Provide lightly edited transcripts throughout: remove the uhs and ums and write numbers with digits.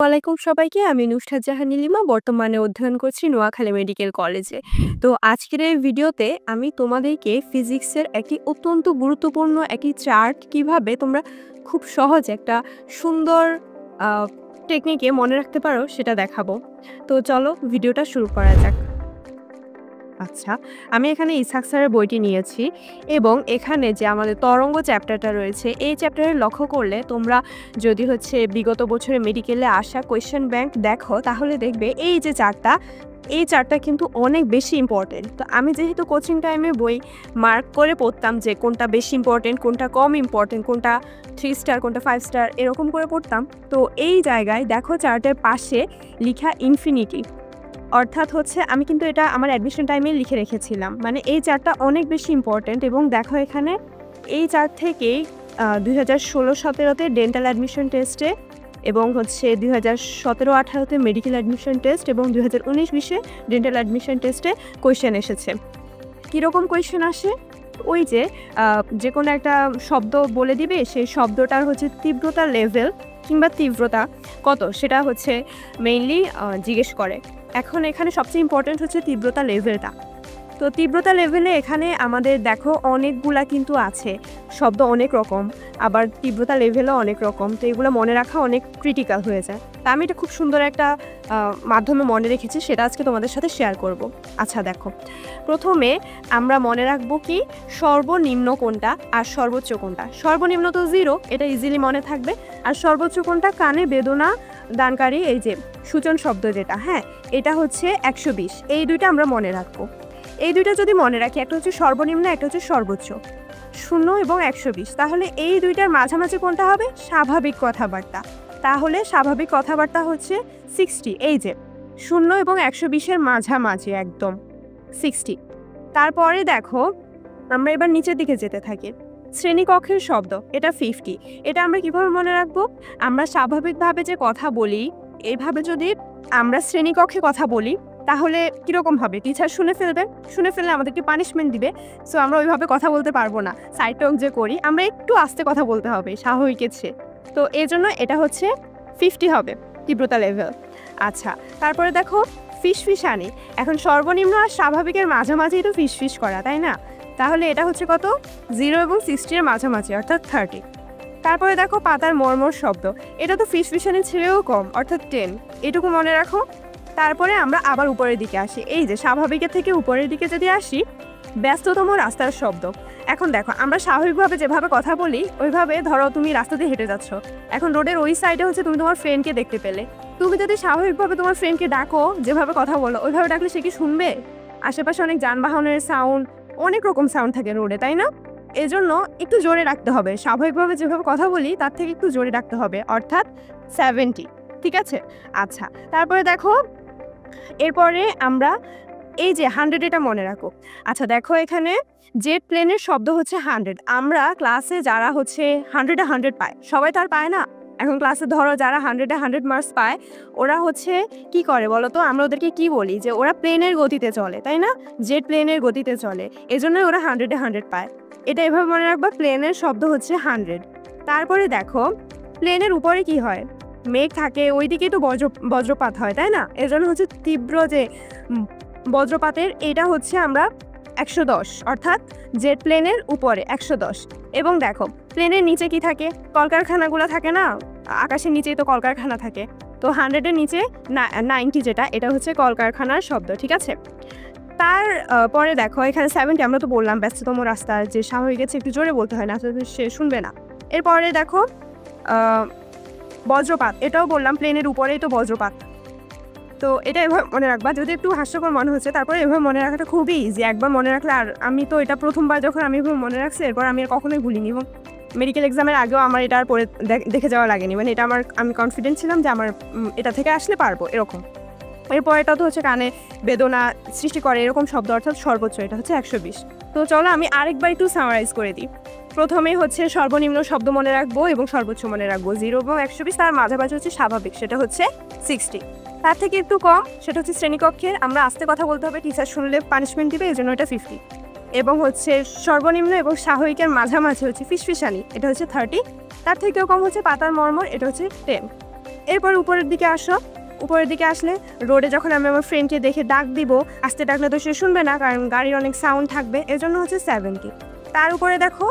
আলাইকুম সবাইকে। আমি নুসরাত জাহান নীলিমা বর্তমানে অধ্যয়ন করছি নোয়াখালী মেডিকেল কলেজে। তো আজকের এই ভিডিওতে আমি তোমাদেরকে ফিজিক্সের একটি অত্যন্ত গুরুত্বপূর্ণ একটি চার্ট কিভাবে তোমরা খুব সহজে একটা সুন্দর আ টেকনিকে মনে রাখতে পারো সেটা দেখাবো। তো চলো ভিডিওটা শুরু করা যাক। আচ্ছা, আমি এখানে ইসহাক স্যারের বইটি নিয়েছি এবং এখানে যে আমাদের তরঙ্গ চ্যাপ্টারটা রয়েছে, এই চ্যাপ্টারে লক্ষ্য করলে তোমরা যদি বিগত বছরে মেডিকেলে আসা কোয়েশ্চেন ব্যাংক দেখো, তাহলে দেখবে এই যে চার্টটা, এই চার্টটা কিন্তু অনেক বেশি ইম্পর্টেন্ট। তো আমি যেহেতু কোচিং টাইমে বই মার্ক করে পড়তাম যে কোনটা বেশি ইম্পর্টেন্ট, কোনটা কম ইম্পর্টেন্ট, কোনটা 3 স্টার, কোনটা 5 স্টার এরকম করে পড়তাম। তো এই জায়গায় দেখো চার্টের পাশে লিখা ইনফিনিটি। অর্থাৎ আমি কিন্তু এটা আমার অ্যাডমিশন টাইমে লিখে রেখেছিলাম। মানে এই চার্টটা অনেক বেশি ইম্পর্টেন্ট এবং দেখো এখানে এই চার্ট থেকেই 2016-17তে ডেন্টাল অ্যাডমিশন টেস্টে এবং 2017-18তে মেডিকেল অ্যাডমিশন টেস্ট এবং 2019-20-এ ডেন্টাল অ্যাডমিশন টেস্টে কোয়েশ্চেন এসেছে। কীরকম কোয়েশ্চেন আসে? ওই যে কোনো একটা শব্দ বলে দিবে, সেই শব্দটার তীব্রতা লেভেল কিংবা তীব্রতা কত সেটা মেইনলি জিজ্ঞেস করে। এখন এখানে সবচেয়ে ইম্পর্টেন্ট তীব্রতা লেভেলটা। তো তীব্রতা লেভেলে এখানে আমাদের দেখো অনেকগুলা কিন্তু আছে, শব্দ অনেক রকম, আবার তীব্রতা লেভেলও অনেক রকম। তো এগুলো মনে রাখা অনেক ক্রিটিক্যাল হয়ে যায়। তা আমি এটা খুব সুন্দর একটা মাধ্যমে মনে রেখেছি, সেটা আজকে তোমাদের সাথে শেয়ার করব। আচ্ছা দেখো, প্রথমে আমরা মনে রাখবো কি সর্বনিম্ন কোনটা আর সর্বোচ্চ কোনটা। সর্বনিম্ন তো 0, এটা ইজিলি মনে থাকবে। আর সর্বোচ্চ কোনটা? কানে বেদনা দানকারী এই যে সূচন শব্দ যেটা, হ্যাঁ, এটা 120। এই দুইটা আমরা মনে রাখবো। এই দুইটা যদি মনে রাখি, একটা সর্বনিম্ন, একটা সর্বোচ্চ, 0 এবং 120, তাহলে এই দুইটার মাঝামাঝি কোনটা হবে? স্বাভাবিক কথাবার্তা। তাহলে স্বাভাবিক কথাবার্তা 60। এই যে 0 এবং 120-এর মাঝামাঝি একদম 60। তারপরে দেখো আমরা এবার নিচের দিকে যেতে থাকি। শ্রেণীকক্ষের শব্দ, এটা 50। এটা আমরা কিভাবে মনে রাখবো? আমরা স্বাভাবিকভাবে যে কথা বলি, এইভাবে যদি আমরা শ্রেণীকক্ষে কথা বলি তাহলে কীরকম হবে? টিচার শুনে ফেললে আমাদেরকে পানিশমেন্ট দিবে। সো আমরা ওইভাবে কথা বলতে পারবো না। সাইড টক যে করি আমরা একটু আস্তে কথা বলতে হবে স্বাভাবিকের চেয়ে। তো এই জন্য এটা 50 হবে তীব্রতা লেভেল। আচ্ছা, তারপরে দেখো ফিসফিসানি। এখন সর্বনিম্ন আর স্বাভাবিকের মাঝামাঝি তো ফিসফিস করা, তাই না? তাহলে এটা কত? 0 এবং 60-এর মাঝামাঝি, অর্থাৎ 30। তারপরে দেখো পাতার মর্মর শব্দ, এটা তো ফিসফিসানির ছেড়েও কম, অর্থাৎ 10। এটুকু মনে রাখো। তারপরে আমরা আবার উপরের দিকে আসি। এই যে স্বাভাবিকের থেকে উপরের দিকে যদি আসি, ব্যস্ততম রাস্তার শব্দ। এখন দেখো আমরা স্বাভাবিকভাবে যেভাবে কথা বলি, ওইভাবে ধরো তুমি রাস্তা দিয়ে হেঁটে যাচ্ছ, এখন রোডের ওই সাইডে তুমি তোমার ফ্রেন্ডকে দেখতে পেলে। তুমি যদি স্বাভাবিকভাবে তোমার ফ্রেন্ডকে ডাকো, যেভাবে কথা বলো ওইভাবে ডাকলে সে কি শুনবে? আশেপাশে অনেক যানবাহনের সাউন্ড, অনেক রকম সাউন্ড থাকে রোডে, তাই না? এজন্য একটু জোরে রাখতে হবে। স্বাভাবিকভাবে যেভাবে কথা বলি তার থেকে একটু জোরে রাখতে হবে, অর্থাৎ 70। ঠিক আছে? আচ্ছা, তারপরে দেখো এরপরে আমরা এই যে 100, এটা মনে রাখো। আচ্ছা দেখো এখানে জেট প্লেনের শব্দ 100। আমরা ক্লাসে যারা 100-এ 100 পায়, সবাই তো আর পায় না। এখন ক্লাসে ধরো যারা 100-এ 100 মার্কস পায়, ওরা কি করে বলো তো? আমরা ওদেরকে কি বলি? যে ওরা প্লেনের গতিতে চলে, তাই না? জেট প্লেনের গতিতে চলে, এজন্যই ওরা 100-এ 100 পায়। এটা এভাবে মনে রাখবা, প্লেনের শব্দ 100। তারপরে দেখো প্লেনের উপরে কি হয়? মেঘ থাকে, ওইদিকেই তো বজ্রপাত হয়, তাই না? এজন্য তীব্র যে বজ্রপাতের, এটা আমরা 110, অর্থাৎ জেট প্লেনের উপরে 110। এবং দেখো প্লেনের নিচে কি থাকে? কলকারখানাগুলো থাকে না, আকাশের নিচেই তো কলকারখানা থাকে। তো 100-এর নিচে 90, যেটা এটা কলকারখানার শব্দ। ঠিক আছে? তার পরে দেখো এখানে 70, আমরা তো বললাম ব্যস্ততম রাস্তা, যে স্বাভাবিক গেছে একটু জোরে বলতে হয় না, সে শুনবে না। এরপরে দেখো বজ্রপাত, এটাও বললাম প্লেনের উপরেই তো বজ্রপাত। তো এটা এভাবে মনে রাখবা। যদি একটু হাস্যকর মনে হচ্ছে, তারপরে এভাবে মনে রাখাটা খুবই ইজি। একবার মনে রাখলে, আর আমি তো এটা প্রথমবার যখন আমি এভাবে মনে রাখছি, এরপর আমি আর কখনোই ভুলিনি এবং মেডিকেল এক্সামের আগেও আমার এটা আর পড়ে দেখে যাওয়া লাগেনি। মানে এটা আমি কনফিডেন্ট ছিলাম যে আমার এটা থেকে আসলে পারবো, এরকম। এরপর এটা তো কানে বেদনা সৃষ্টি করে এরকম শব্দ, অর্থাৎ সর্বোচ্চ, এটা 120। তো চলো আমি আরেকবার একটু সামারাইজ করে দিই। প্রথমে সর্বনিম্ন শব্দ মনে রাখবো এবং সর্বোচ্চ মনে রাখবো 0 এবং 120। তার মাঝামাঝি স্বাভাবিক, সেটা 60। তার থেকে একটু কম, সেটা শ্রেণীকক্ষের, আমরা আস্তে কথা বলতে হবে, টিচার শুনলে পানিশমেন্ট দিবে, এই জন্য এটা 50। এবং সর্বনিম্ন এবং স্বাভাবিকের মাঝামাঝি ফিসফিসানি, এটা 30। তার থেকেও কম পাতার মর্মর, এটা 10। এরপর উপরের দিকে আসো। উপরের দিকে আসলে রোডে যখন আমি আমার ফ্রেন্ডকে দেখে ডাক দিব, আস্তে ডাকলে তো সে শুনবে না, কারণ গাড়ির অনেক সাউন্ড থাকবে, এজন্য হচ্ছে 70। তার উপরে দেখো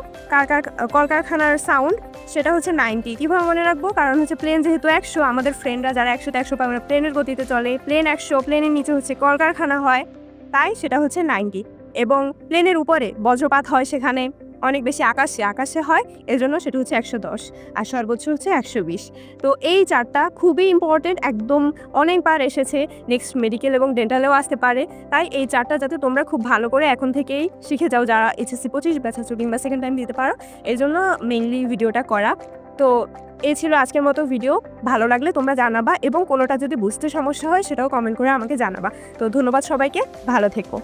কলকারখানার সাউন্ড, সেটা হচ্ছে 90। কীভাবে মনে রাখবো? কারণ হচ্ছে প্লেন যেহেতু 100, আমাদের ফ্রেন্ডরা যারা 100তে 100 পাবে না, প্লেনের গতিতে চলে, প্লেন 100, প্লেনের নিচে হচ্ছে কলকারখানা হয়, তাই সেটা হচ্ছে 90। এবং প্লেনের উপরে বজ্রপাত হয়, সেখানে অনেক বেশি আকাশে হয়, এজন্য সেটা হচ্ছে 110, আর সর্বোচ্চ হচ্ছে 120। তো এই চারটা খুবই ইম্পর্টেন্ট, একদম অনেকবার এসেছে, নেক্সট মেডিকেল এবং ডেন্টালেও আসতে পারে। তাই এই চারটা যাতে তোমরা খুব ভালো করে এখন থেকেই শিখে যাও, যারা HSC 25 ব্যাচ আছো কিংবা সেকেন্ড টাইম দিতে পারো, এই জন্য মেইনলি ভিডিওটা করা। তো এই ছিল আজকের মতো ভিডিও। ভালো লাগলে তোমরা জানাবা, এবং কোনোটা যদি বুঝতে সমস্যা হয় সেটাও কমেন্ট করে আমাকে জানাবা। তো ধন্যবাদ সবাইকে, ভালো থেকো।